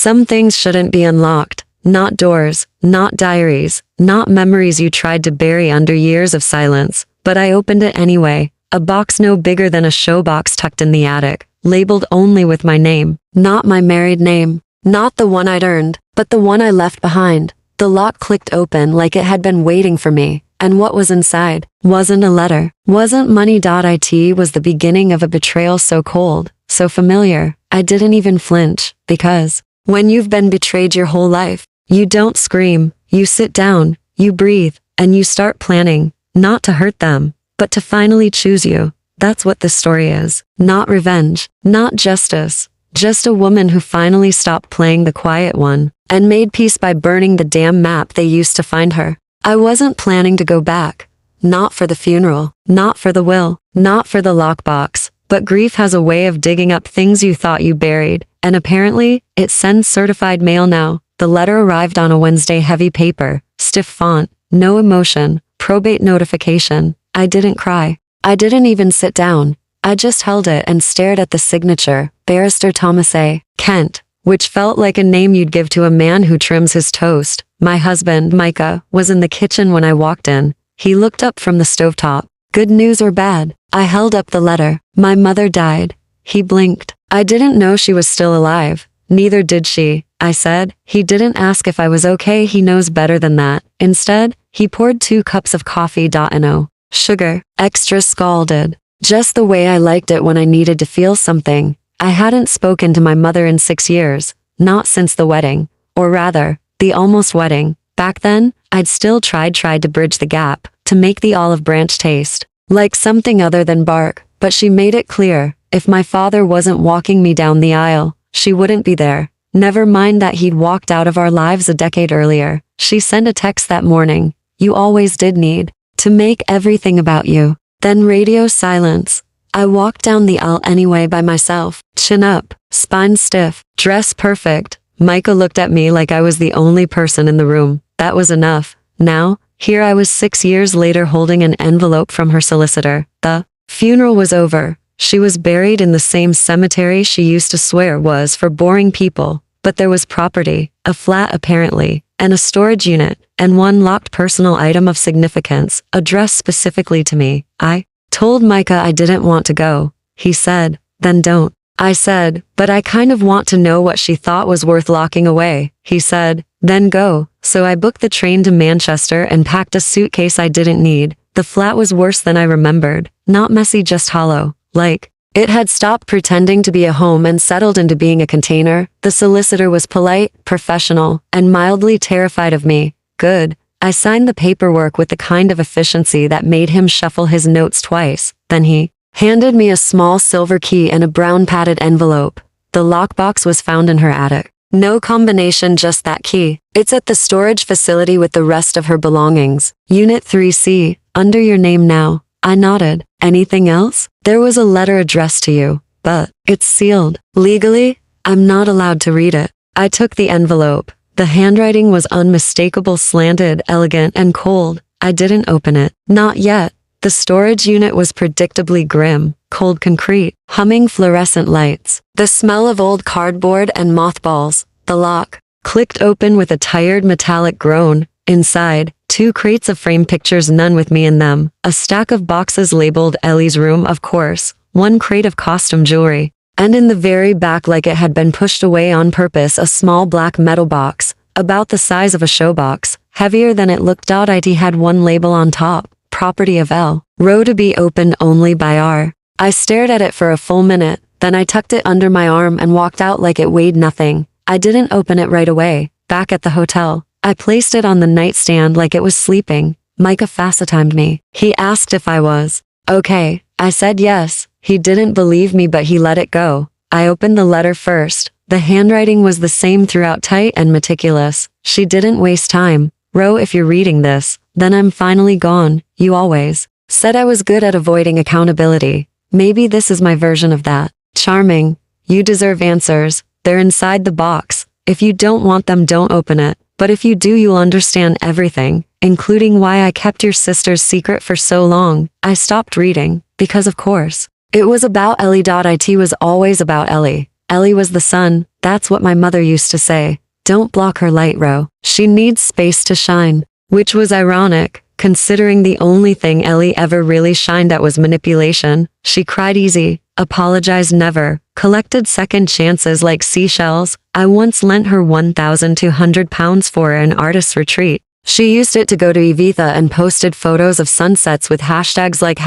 Some things shouldn't be unlocked. Not doors, not diaries, not memories you tried to bury under years of silence. But I opened it anyway. A box no bigger than a showbox tucked in the attic, labeled only with my name. Not my married name. Not the one I'd earned, but the one I left behind. The lock clicked open like it had been waiting for me. And what was inside? Wasn't a letter. Wasn't money.it. Was the beginning of a betrayal so cold, so familiar. I didn't even flinch, because when you've been betrayed your whole life, you don't scream, you sit down, you breathe, and you start planning, not to hurt them, but to finally choose you. That's what this story is. Not revenge, not justice. Just a woman who finally stopped playing the quiet one, and made peace by burning the damn map they used to find her. I wasn't planning to go back. Not for the funeral, not for the will, not for the lockbox. But grief has a way of digging up things you thought you buried, and apparently, it sends certified mail now. The letter arrived on a Wednesday, heavy paper, stiff font, no emotion, probate notification. I didn't cry. I didn't even sit down. I just held it and stared at the signature, Barrister Thomas A. Kent, which felt like a name you'd give to a man who trims his toast. My husband, Micah, was in the kitchen when I walked in. He looked up from the stovetop. Good news or bad? I held up the letter. My mother died. He blinked. I didn't know she was still alive. Neither did she, I said. He didn't ask if I was okay. He knows better than that. Instead, he poured 2 cups of coffee. No sugar, extra scalded. Just the way I liked it when I needed to feel something. I hadn't spoken to my mother in 6 years. Not since the wedding. Or rather, the almost wedding. Back then, I'd still tried to bridge the gap, to make the olive branch taste like something other than bark, but she made it clear, if my father wasn't walking me down the aisle, she wouldn't be there. Never mind that he'd walked out of our lives a decade earlier. She sent a text that morning. You always did need to make everything about you. Then radio silence. I walked down the aisle anyway by myself, chin up, spine stiff, dress perfect. Micah looked at me like I was the only person in the room. That was enough. Now, here I was 6 years later holding an envelope from her solicitor. The funeral was over. She was buried in the same cemetery she used to swear was for boring people. But there was property, a flat apparently, and a storage unit, and one locked personal item of significance, addressed specifically to me. I told Micah I didn't want to go. He said, then don't. I said, but I kind of want to know what she thought was worth locking away. He said, then go. So I booked the train to Manchester and packed a suitcase I didn't need. The flat was worse than I remembered. Not messy, just hollow. Like, it had stopped pretending to be a home and settled into being a container. The solicitor was polite, professional, and mildly terrified of me. Good. I signed the paperwork with the kind of efficiency that made him shuffle his notes twice. Then he handed me a small silver key and a brown padded envelope. The lockbox was found in her attic. No combination, just that key. It's at the storage facility with the rest of her belongings. Unit 3C, under your name now. I nodded. Anything else? There was a letter addressed to you, but it's sealed. Legally, I'm not allowed to read it. I took the envelope. The handwriting was unmistakable, slanted, elegant, and cold. I didn't open it. Not yet. The storage unit was predictably grim, cold concrete, humming fluorescent lights. The smell of old cardboard and mothballs. The lock clicked open with a tired metallic groan. Inside, 2 crates of framed pictures, none with me in them. A stack of boxes labeled Ellie's room, of course. 1 crate of costume jewelry. And in the very back, like it had been pushed away on purpose, a small black metal box, about the size of a showbox, heavier than it looked. It had 1 label on top. Property of L. Row to be opened only by R. I stared at it for a full minute, then I tucked it under my arm and walked out like it weighed nothing. I didn't open it right away. Back at the hotel, I placed it on the nightstand like it was sleeping. Micah FaceTimed me. He asked if I was okay. I said yes. He didn't believe me, but he let it go. I opened the letter first. The handwriting was the same throughout, tight and meticulous. She didn't waste time. Ro, if you're reading this, then I'm finally gone. You always said I was good at avoiding accountability. Maybe this is my version of that. Charming. You deserve answers. They're inside the box. If you don't want them, don't open it. But if you do, you'll understand everything, including why I kept your sister's secret for so long. I stopped reading, because of course, it was about Ellie. It was always about Ellie. Ellie was the sun, that's what my mother used to say. Don't block her light, Ro. She needs space to shine. Which was ironic, considering the only thing Ellie ever really shined at was manipulation. She cried easy, apologized never, collected second chances like seashells. I once lent her £1,200 for an artist's retreat. She used it to go to Ibiza and posted photos of sunsets with hashtags like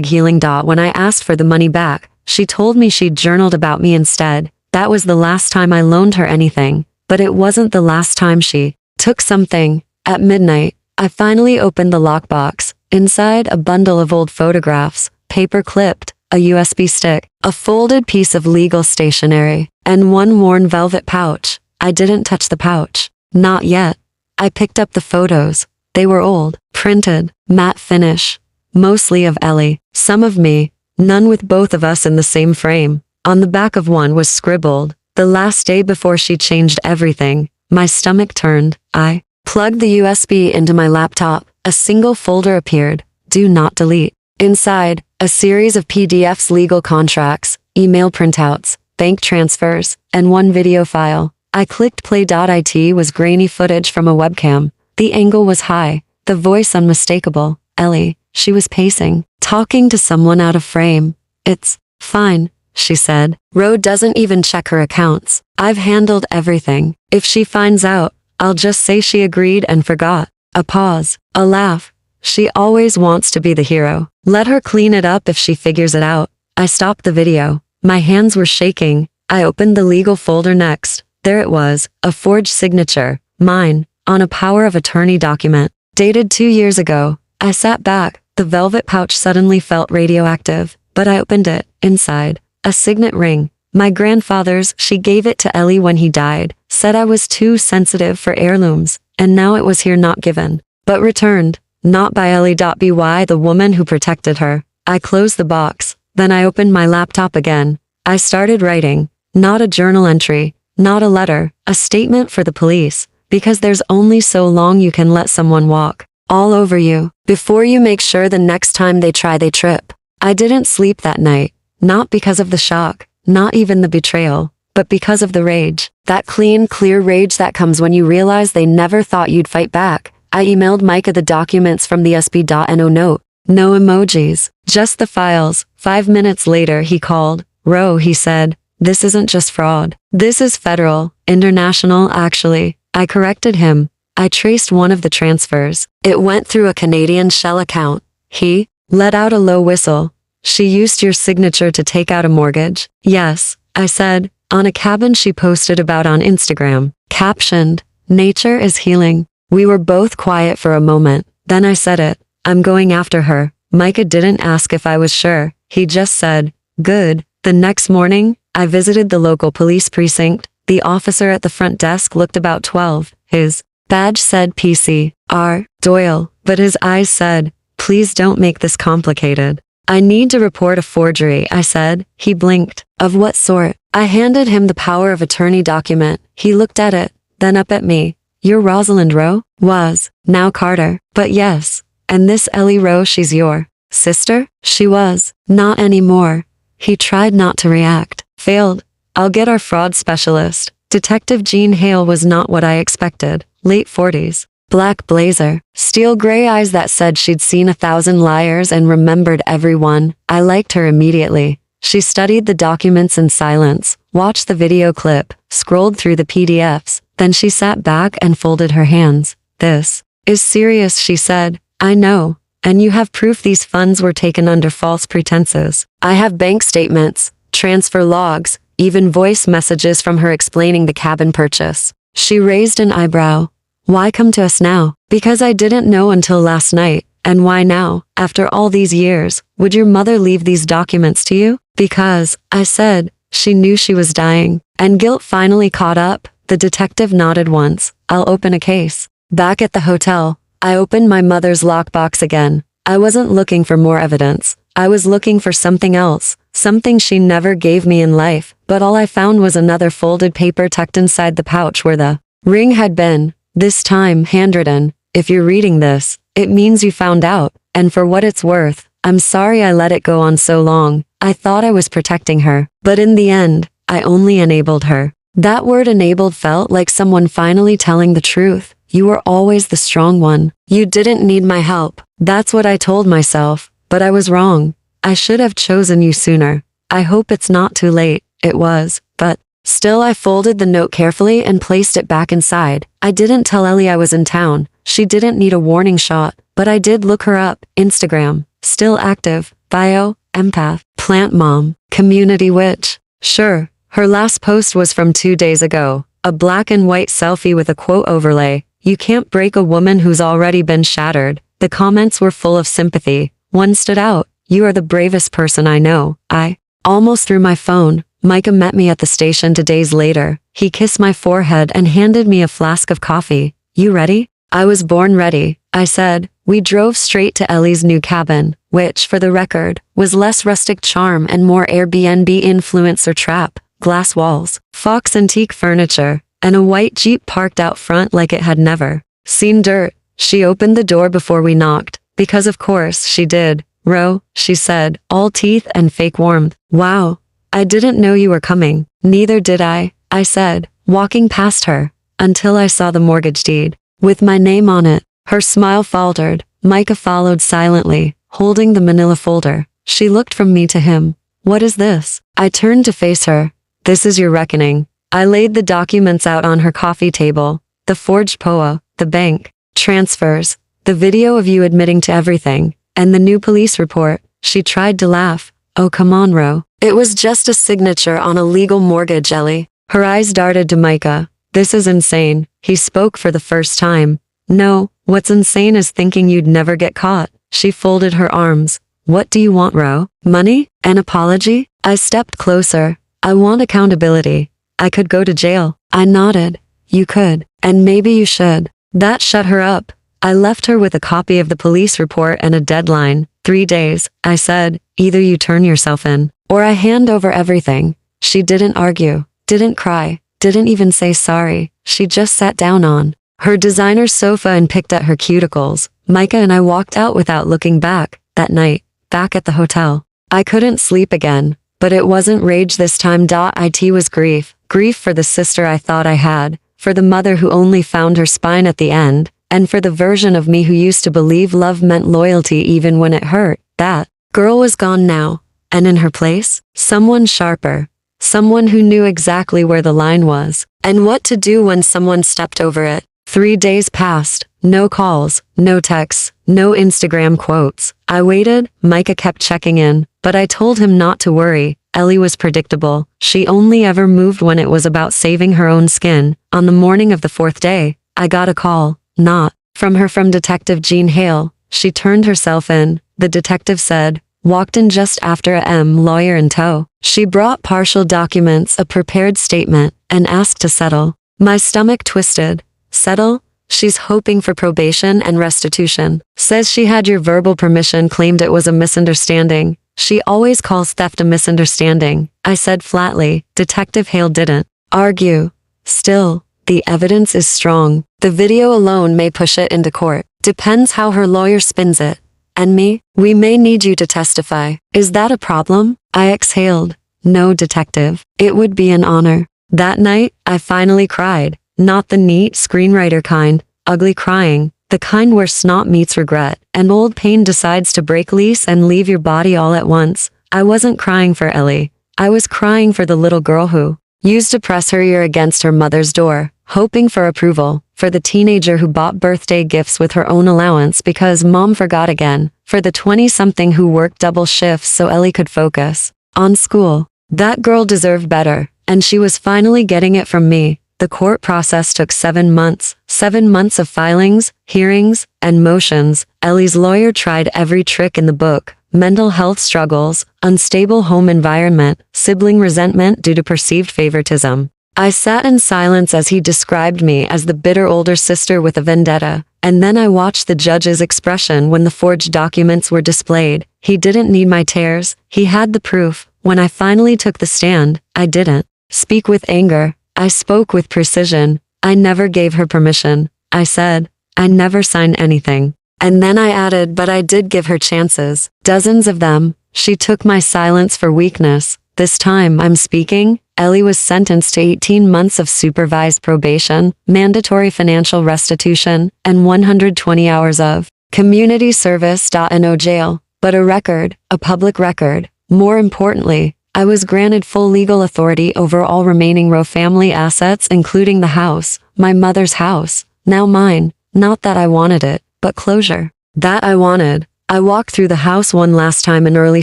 #healing. When I asked for the money back, she told me she'd journaled about me instead. That was the last time I loaned her anything, but it wasn't the last time she took something. At midnight, I finally opened the lockbox. Inside, a bundle of old photographs, paper clipped, a USB stick, a folded piece of legal stationery, and one worn velvet pouch. I didn't touch the pouch. Not yet. I picked up the photos. They were old, printed, matte finish. Mostly of Ellie, some of me, none with both of us in the same frame. On the back of one was scribbled, "The last day before she changed everything." My stomach turned. I plugged the USB into my laptop. A single folder appeared. Do not delete. Inside, a series of PDFs, legal contracts, email printouts, bank transfers, and one video file. I clicked play. It was grainy footage from a webcam. The angle was high, the voice unmistakable. Ellie, she was pacing, talking to someone out of frame. "It's fine," she said. "Ro doesn't even check her accounts. I've handled everything. If she finds out, I'll just say she agreed and forgot." A pause, a laugh. "She always wants to be the hero. Let her clean it up if she figures it out." I stopped the video. My hands were shaking. I opened the legal folder next. There it was, a forged signature, mine, on a power of attorney document, dated 2 years ago. I sat back. The velvet pouch suddenly felt radioactive, but I opened it. Inside, a signet ring. My grandfather's. She gave it to Ellie when he died, said I was too sensitive for heirlooms, and now it was here, not given, but returned. Not by Ellie. By the woman who protected her. I closed the box. Then I opened my laptop again. I started writing. Not a journal entry. Not a letter, a statement for the police, because there's only so long you can let someone walk all over you before you make sure the next time they try they trip. I didn't sleep that night, not because of the shock, not even the betrayal, but because of the rage. That clean, clear rage that comes when you realize they never thought you'd fight back. I emailed Micah the documents from the SB.no note. No emojis, just the files. 5 minutes later he called. "Ro," he said. "This isn't just fraud. This is federal, international actually." I corrected him. I traced one of the transfers. It went through a Canadian shell account. He let out a low whistle. "She used your signature to take out a mortgage?" "Yes," I said, "on a cabin she posted about on Instagram. Captioned, 'Nature is healing.'" We were both quiet for a moment. Then I said it. "I'm going after her." Micah didn't ask if I was sure. He just said, "Good." The next morning, I visited the local police precinct. The officer at the front desk looked about 12. His badge said PC.R. Doyle, but his eyes said, "Please don't make this complicated." "I need to report a forgery," I said. He blinked. "Of what sort?" I handed him the power of attorney document. He looked at it, then up at me. "You're Rosalind Rowe?" "Was. Now Carter. But yes. And this Ellie Rowe, she's your sister?" "She was. Not anymore." He tried not to react. Failed. "I'll get our fraud specialist." Detective Jean Hale was not what I expected. Late 40s. Black blazer. Steel gray eyes that said she'd seen 1,000 liars and remembered everyone. I liked her immediately. She studied the documents in silence, watched the video clip, scrolled through the PDFs. Then she sat back and folded her hands. "This is serious," she said. "I know. And you have proof these funds were taken under false pretenses. I have bank statements, transfer logs, even voice messages from her explaining the cabin purchase." She raised an eyebrow. "Why come to us now?" "Because I didn't know until last night." "And why now? After all these years, would your mother leave these documents to you?" "Because," I said, "she knew she was dying." And guilt finally caught up. The detective nodded once. "I'll open a case." Back at the hotel, I opened my mother's lockbox again. I wasn't looking for more evidence. I was looking for something else, something she never gave me in life, but all I found was another folded paper tucked inside the pouch where the ring had been. This time, handwritten. "If you're reading this, it means you found out, and for what it's worth, I'm sorry I let it go on so long. I thought I was protecting her, but in the end, I only enabled her. That word enabled felt like someone finally telling the truth. You were always the strong one. You didn't need my help. That's what I told myself, but I was wrong. I should have chosen you sooner. I hope it's not too late. It was, but still I folded the note carefully and placed it back inside. I didn't tell Ellie I was in town. She didn't need a warning shot, but I did look her up. Instagram, still active, bio, empath, plant mom, community witch. Sure, her last post was from 2 days ago, a black and white selfie with a quote overlay. You can't break a woman who's already been shattered. The comments were full of sympathy. One stood out. You are the bravest person I know. I almost threw my phone. Micah met me at the station 2 days later. He kissed my forehead and handed me a flask of coffee. You ready? I was born ready, I said. We drove straight to Ellie's new cabin, which, for the record, was less rustic charm and more Airbnb influencer trap. Glass walls, Fox antique furniture, and a white Jeep parked out front like it had never seen dirt. She opened the door before we knocked, because of course she did. Ro, she said, all teeth and fake warmth. Wow. I didn't know you were coming. Neither did I said, walking past her, until I saw the mortgage deed, with my name on it. Her smile faltered. Micah followed silently, holding the manila folder. She looked from me to him. What is this? I turned to face her. This is your reckoning. I laid the documents out on her coffee table. The forged POA, the bank transfers, the video of you admitting to everything, and the new police report. She tried to laugh. Oh, come on, Ro. It was just a signature on a legal mortgage, Ellie. Her eyes darted to Micah. This is insane. He spoke for the first time. No, what's insane is thinking you'd never get caught. She folded her arms. What do you want, Ro? Money? An apology? I stepped closer. I want accountability. I could go to jail. I nodded. You could. And maybe you should. That shut her up. I left her with a copy of the police report and a deadline. 3 days, I said. Either you turn yourself in, or I hand over everything. She didn't argue, didn't cry, didn't even say sorry. She just sat down on her designer sofa and picked at her cuticles. Micah and I walked out without looking back. That night, back at the hotel, I couldn't sleep again. But it wasn't rage this time. It was grief. Grief for the sister I thought I had, for the mother who only found her spine at the end, and for the version of me who used to believe love meant loyalty even when it hurt. That girl was gone now, and in her place, someone sharper, someone who knew exactly where the line was, and what to do when someone stepped over it. 3 days passed, no calls, no texts, no Instagram quotes. I waited. Micah kept checking in, but I told him not to worry. Ellie was predictable. She only ever moved when it was about saving her own skin. On the morning of the 4th day, I got a call. Not from Detective Jean Hale. She turned herself in, the detective said. Walked in just after a lawyer in tow. She brought partial documents, a prepared statement, and asked to settle. My stomach twisted. Settle? She's hoping for probation and restitution. Says she had your verbal permission, claimed it was a misunderstanding. She always calls theft a misunderstanding. I said flatly. Detective Hale didn't argue. Still, the evidence is strong. The video alone may push it into court. Depends how her lawyer spins it. And me? We may need you to testify. Is that a problem? I exhaled. No, detective. It would be an honor. That night, I finally cried. Not the neat screenwriter kind, ugly crying, the kind where snot meets regret, and old pain decides to break loose and leave your body all at once. I wasn't crying for Ellie. I was crying for the little girl who used to press her ear against her mother's door, hoping for approval, for the teenager who bought birthday gifts with her own allowance because mom forgot again, for the 20-something who worked double shifts so Ellie could focus on school. That girl deserved better, and she was finally getting it from me. The court process took 7 months. 7 months of filings, hearings, and motions. Ellie's lawyer tried every trick in the book. Mental health struggles, unstable home environment, sibling resentment due to perceived favoritism. I sat in silence as he described me as the bitter older sister with a vendetta, and then I watched the judge's expression when the forged documents were displayed. He didn't need my tears. He had the proof. When I finally took the stand, I didn't speak with anger. I spoke with precision. I never gave her permission. I said, I never signed anything. And then I added, but I did give her chances. Dozens of them. She took my silence for weakness, This time I'm speaking, Ellie was sentenced to 18 months of supervised probation, mandatory financial restitution, and 120 hours of community service. No jail, but a public record. More importantly, I was granted full legal authority over all remaining Rowe family assets, including the house, my mother's house, now mine. Not that I wanted it, but closure. That I wanted. I walked through the house one last time in early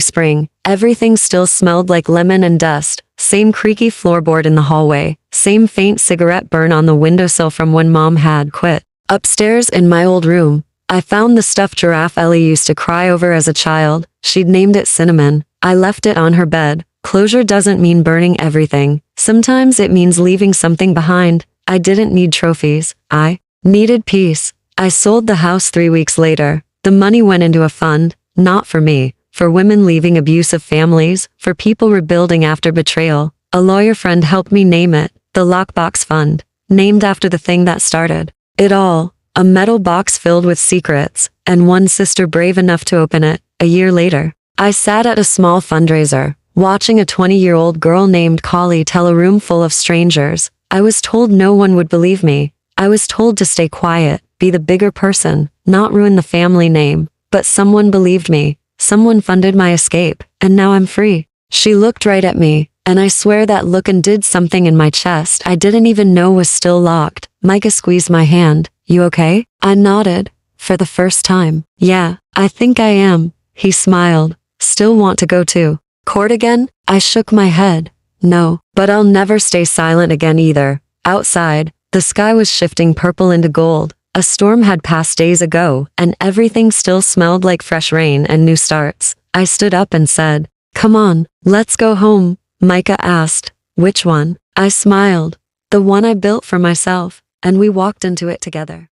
spring. Everything still smelled like lemon and dust. Same creaky floorboard in the hallway. Same faint cigarette burn on the windowsill from when Mom had quit. Upstairs in my old room, I found the stuffed giraffe Ellie used to cry over as a child. She'd named it Cinnamon. I left it on her bed. Closure doesn't mean burning everything. Sometimes it means leaving something behind. I didn't need trophies. I needed peace. I sold the house 3 weeks later. The money went into a fund, not for me, for women leaving abusive families, for people rebuilding after betrayal. A lawyer friend helped me name it, the Lockbox Fund, named after the thing that started it all, a metal box filled with secrets, and one sister brave enough to open it. A year later, I sat at a small fundraiser, watching a 20-year-old girl named Collie tell a room full of strangers. I was told no one would believe me. I was told to stay quiet, be the bigger person, not ruin the family name. But someone believed me. Someone funded my escape, and now I'm free. She looked right at me, and I swear that look did something in my chest I didn't even know was still locked. Micah squeezed my hand. You okay? I nodded. For the first time. Yeah, I think I am. He smiled. Still want to go to court again? I shook my head. No, but I'll never stay silent again either. Outside, the sky was shifting purple into gold. A storm had passed days ago, and everything still smelled like fresh rain and new starts. I stood up and said, "Come on, let's go home." Micah asked, "Which one?" I smiled. "The one I built for myself," and we walked into it together.